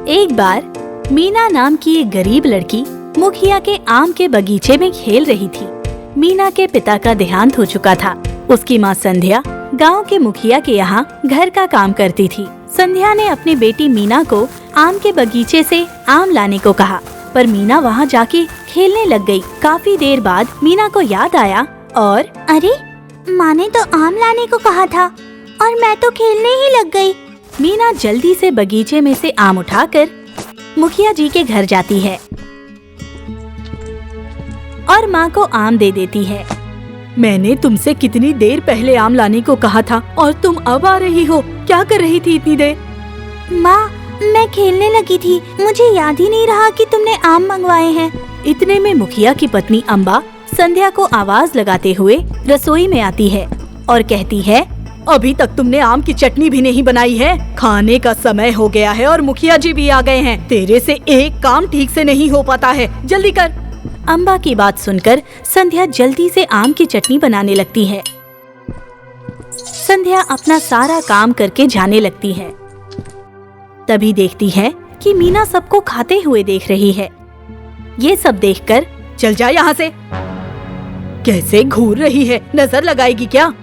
एक बार मीना नाम की एक गरीब लड़की मुखिया के आम के बगीचे में खेल रही थी। मीना के पिता का देहांत हो चुका था। उसकी माँ संध्या गांव के मुखिया के यहाँ घर का काम करती थी। संध्या ने अपनी बेटी मीना को आम के बगीचे से आम लाने को कहा, पर मीना वहाँ जाके खेलने लग गई। काफी देर बाद मीना को याद आया और अरे, माँ ने तो आम लाने को कहा था और मैं तो खेलने ही लग गई। मीना जल्दी से बगीचे में से आम उठाकर मुखिया जी के घर जाती है और माँ को आम दे देती है। मैंने तुमसे कितनी देर पहले आम लाने को कहा था और तुम अब आ रही हो। क्या कर रही थी इतनी देर? माँ, मैं खेलने लगी थी, मुझे याद ही नहीं रहा कि तुमने आम मंगवाए हैं। इतने में मुखिया की पत्नी अम्बा संध्या को आवाज लगाते हुए रसोई में आती है और कहती है, अभी तक तुमने आम की चटनी भी नहीं बनाई है। खाने का समय हो गया है और मुखिया जी भी आ गए हैं। तेरे से एक काम ठीक से नहीं हो पाता है, जल्दी कर। अम्बा की बात सुनकर संध्या जल्दी से आम की चटनी बनाने लगती है। संध्या अपना सारा काम करके जाने लगती है। तभी देखती है कि मीना सबको खाते हुए देख रही है। ये सब देखकर, चल जा यहाँ से। कैसे घूर रही है, नजर लगाएगी क्या?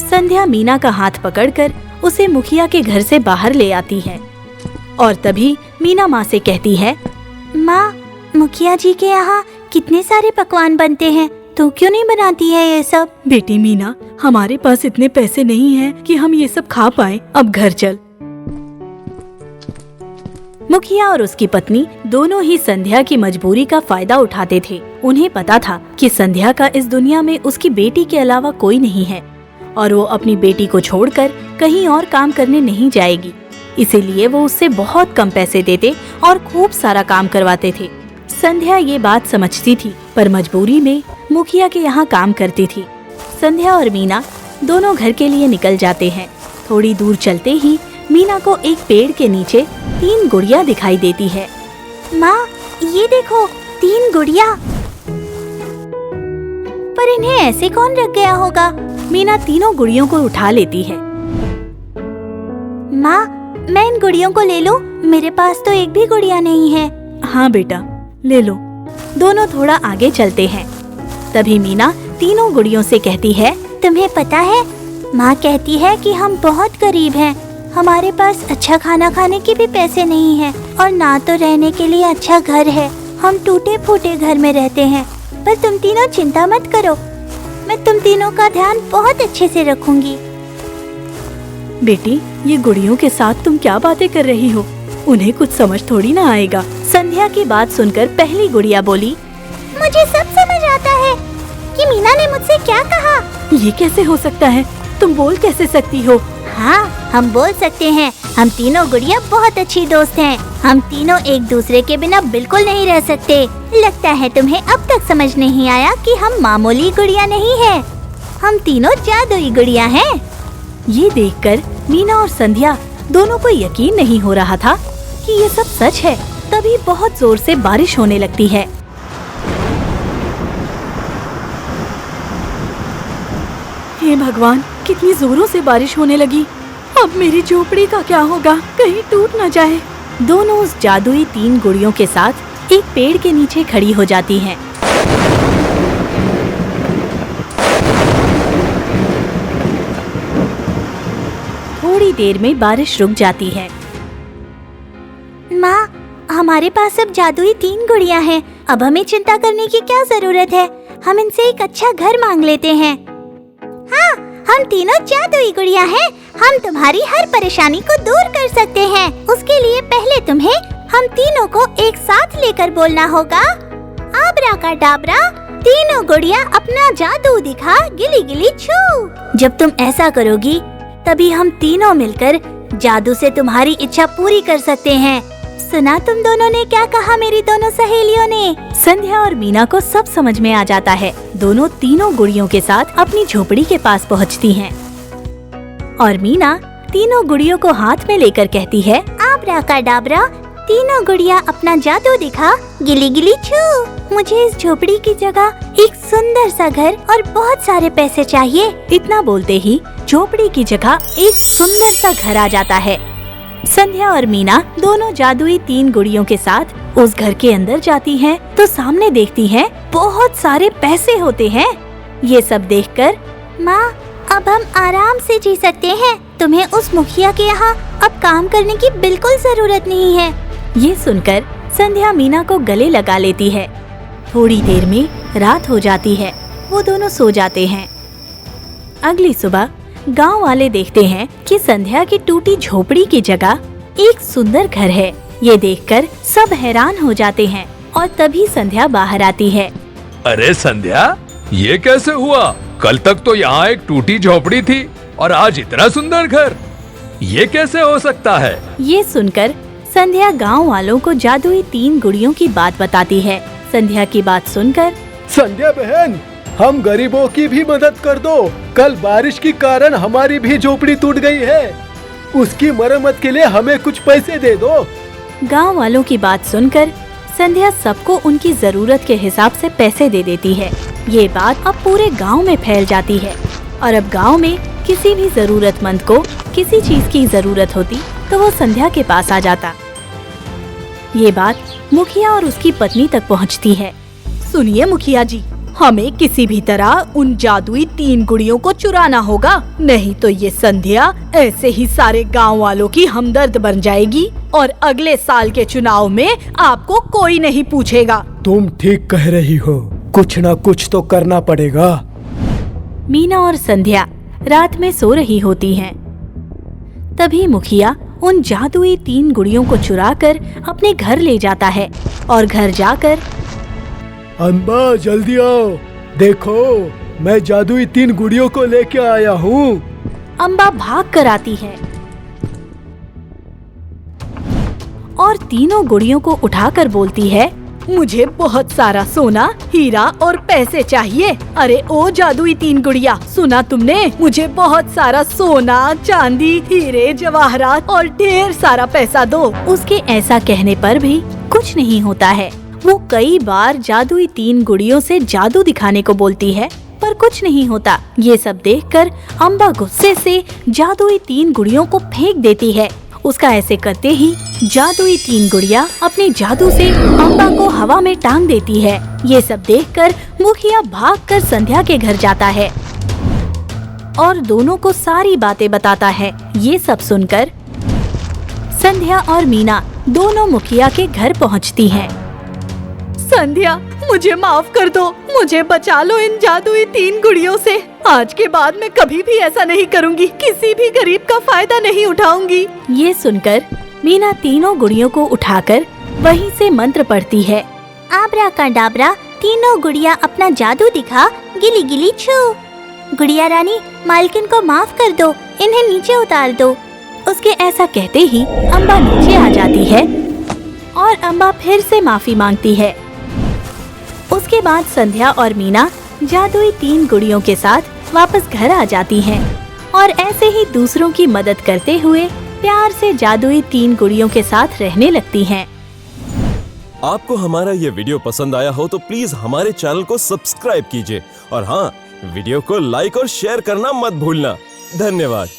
संध्या मीना का हाथ पकड़कर उसे मुखिया के घर से बाहर ले आती है और तभी मीना माँ से कहती है, माँ, मुखिया जी के यहाँ कितने सारे पकवान बनते हैं, तू क्यों नहीं बनाती है ये सब? बेटी मीना, हमारे पास इतने पैसे नहीं हैं कि हम ये सब खा पाए। अब घर चल। मुखिया और उसकी पत्नी दोनों ही संध्या की मजबूरी का फायदा उठाते थे। उन्हें पता था कि संध्या का इस दुनिया में उसकी बेटी के अलावा कोई नहीं है और वो अपनी बेटी को छोड़कर कहीं और काम करने नहीं जाएगी। इसीलिए वो उससे बहुत कम पैसे देते और खूब सारा काम करवाते थे। संध्या ये बात समझती थी, पर मजबूरी में मुखिया के यहाँ काम करती थी। संध्या और मीना दोनों घर के लिए निकल जाते हैं। थोड़ी दूर चलते ही मीना को एक पेड़ के नीचे 3 गुड़िया दिखाई देती है। माँ, ये देखो, 3 गुड़िया। पर इन्हें ऐसे कौन रख गया होगा? मीना तीनों गुड़ियों को उठा लेती है। माँ, मैं इन गुड़ियों को ले लूं? मेरे पास तो एक भी गुड़िया नहीं है। हाँ बेटा, ले लो। दोनों थोड़ा आगे चलते हैं। तभी मीना तीनों गुड़ियों से कहती है, तुम्हें पता है, माँ कहती है कि हम बहुत गरीब हैं। हमारे पास अच्छा खाना खाने के भी पैसे नहीं हैं और ना तो रहने के लिए अच्छा घर है। हम टूटे फूटे घर में रहते हैं। पर तुम तीनों चिंता मत करो, मैं तुम तीनों का ध्यान बहुत अच्छे से रखूंगी। बेटी, ये गुड़ियों के साथ तुम क्या बातें कर रही हो? उन्हें कुछ समझ थोड़ी ना आएगा। संध्या की बात सुनकर पहली गुड़िया बोली, मुझे सब समझ आता है कि मीना ने मुझसे क्या कहा। ये कैसे हो सकता है? तुम बोल कैसे सकती हो? हाँ, हम बोल सकते हैं। हम तीनों गुड़िया बहुत अच्छी दोस्त हैं। हम तीनों एक दूसरे के बिना बिल्कुल नहीं रह सकते। लगता है तुम्हें अब तक समझ नहीं आया कि हम मामूली गुड़िया नहीं है, हम तीनों जादुई गुड़िया हैं। ये देखकर मीना और संध्या दोनों को यकीन नहीं हो रहा था कि ये सब सच है। तभी बहुत जोर से बारिश होने लगती है। हे भगवान, कितनी जोरों से बारिश होने लगी। अब मेरी झोपड़ी का क्या होगा? कहीं टूट न जाए। दोनों उस जादुई 3 गुड़ियों के साथ एक पेड़ के नीचे खड़ी हो जाती हैं। थोड़ी देर में बारिश रुक जाती है। माँ, हमारे पास अब जादुई 3 गुड़िया हैं। अब हमें चिंता करने की क्या जरूरत है? हम इनसे एक अच्छा घर मांग लेते हैं। हाँ, हम तीनों जादुई गुड़िया हैं। हम तुम्हारी हर परेशानी को दूर कर सकते हैं। उसके लिए पहले तुम्हें हम तीनों को एक साथ लेकर बोलना होगा, आबराकाडाबरा, तीनों गुड़िया अपना जादू दिखा, गिली गिली छू। जब तुम ऐसा करोगी तभी हम तीनों मिलकर जादू से तुम्हारी इच्छा पूरी कर सकते हैं। सुना तुम दोनों ने क्या कहा मेरी दोनों सहेलियों ने? संध्या और मीना को सब समझ में आ जाता है। दोनों तीनों गुड़ियों के साथ अपनी झोपड़ी के पास पहुंचती हैं और मीना तीनों गुड़ियों को हाथ में लेकर कहती है, आबराकाडाबरा, तीनों गुड़िया अपना जादू दिखा, गिली गिली छू। मुझे इस झोपड़ी की जगह एक सुंदर सा घर और बहुत सारे पैसे चाहिए। इतना बोलते ही झोपड़ी की जगह एक सुंदर सा घर आ जाता है। संध्या और मीना दोनों जादुई 3 गुड़ियों के साथ उस घर के अंदर जाती हैं, तो सामने देखती हैं बहुत सारे पैसे होते हैं। ये सब देखकर माँ, अब हम आराम से जी सकते हैं। तुम्हें उस मुखिया के यहाँ अब काम करने की बिल्कुल जरूरत नहीं है। ये सुनकर संध्या मीना को गले लगा लेती है। थोड़ी देर में रात हो जाती है, वो दोनों सो जाते हैं। अगली सुबह गांव वाले देखते हैं कि संध्या की टूटी झोपड़ी की जगह एक सुंदर घर है। ये देखकर सब हैरान हो जाते हैं और तभी संध्या बाहर आती है। अरे संध्या, ये कैसे हुआ? कल तक तो यहाँ एक टूटी झोपड़ी थी और आज इतना सुंदर घर, ये कैसे हो सकता है? ये सुनकर संध्या गांव वालों को जादुई 3 गुड़ियों की बात बताती है। संध्या की बात सुनकर संध्या बहन, हम गरीबों की भी मदद कर दो। कल बारिश के कारण हमारी भी झोपड़ी टूट गई है, उसकी मरम्मत के लिए हमें कुछ पैसे दे दो। गांव वालों की बात सुनकर संध्या सबको उनकी जरूरत के हिसाब से पैसे दे देती है। ये बात अब पूरे गांव में फैल जाती है और अब गांव में किसी भी जरूरतमंद को किसी चीज की जरूरत होती तो वो संध्या के पास आ जाता। ये बात मुखिया और उसकी पत्नी तक पहुंचती है। सुनिए मुखिया जी, हमें किसी भी तरह उन जादुई 3 गुड़ियों को चुराना होगा, नहीं तो ये संध्या ऐसे ही सारे गांव वालों की हमदर्द बन जाएगी और अगले साल के चुनाव में आपको कोई नहीं पूछेगा। तुम ठीक कह रही हो, कुछ ना कुछ तो करना पड़ेगा। मीना और संध्या रात में सो रही होती हैं। तभी मुखिया उन जादुई 3 गुड़ियों को चुराकर अपने घर ले जाता है और घर जाकर अम्बा जल्दी आओ, देखो मैं जादुई 3 गुड़ियों को लेके आया हूँ। अम्बा भाग कर आती है और तीनों गुड़ियों को उठाकर बोलती है, मुझे बहुत सारा सोना, हीरा और पैसे चाहिए। अरे ओ जादुई 3 गुड़िया, सुना तुमने? मुझे बहुत सारा सोना, चांदी, हीरे, जवाहरात और ढेर सारा पैसा दो। उसके ऐसा कहने पर भी कुछ नहीं होता है। वो कई बार जादुई 3 गुड़ियों से जादू दिखाने को बोलती है पर कुछ नहीं होता। ये सब देखकर अम्बा गुस्से से जादुई 3 गुड़ियों को फेंक देती है। उसका ऐसे करते ही जादुई 3 गुड़िया अपने जादू से अम्बा को हवा में टांग देती है। ये सब देखकर मुखिया भागकर संध्या के घर जाता है और दोनों को सारी बातें बताता है। ये सब सुनकर संध्या और मीना दोनों मुखिया के घर पहुंचती हैं। संध्या, मुझे माफ कर दो, मुझे बचा लो इन जादुई 3 गुड़ियों से। आज के बाद मैं कभी भी ऐसा नहीं करूंगी, किसी भी गरीब का फायदा नहीं उठाऊंगी। ये सुनकर मीना तीनों गुड़ियों को उठाकर वहीं से मंत्र पढ़ती है। आबरा काडाबरा, तीनों गुड़िया अपना जादू दिखा, गिली गिली छू। गुड़िया रानी, मालकिन को माफ कर दो, इन्हें नीचे उतार दो। उसके ऐसा कहते ही अम्बा नीचे आ जाती है और अम्बा फिर से माफी मांगती है। उसके बाद संध्या और मीना जादुई 3 गुड़ियों के साथ वापस घर आ जाती हैं और ऐसे ही दूसरों की मदद करते हुए प्यार से जादुई 3 गुड़ियों के साथ रहने लगती हैं। आपको हमारा ये वीडियो पसंद आया हो तो प्लीज हमारे चैनल को सब्सक्राइब कीजिए और हाँ, वीडियो को लाइक और शेयर करना मत भूलना। धन्यवाद।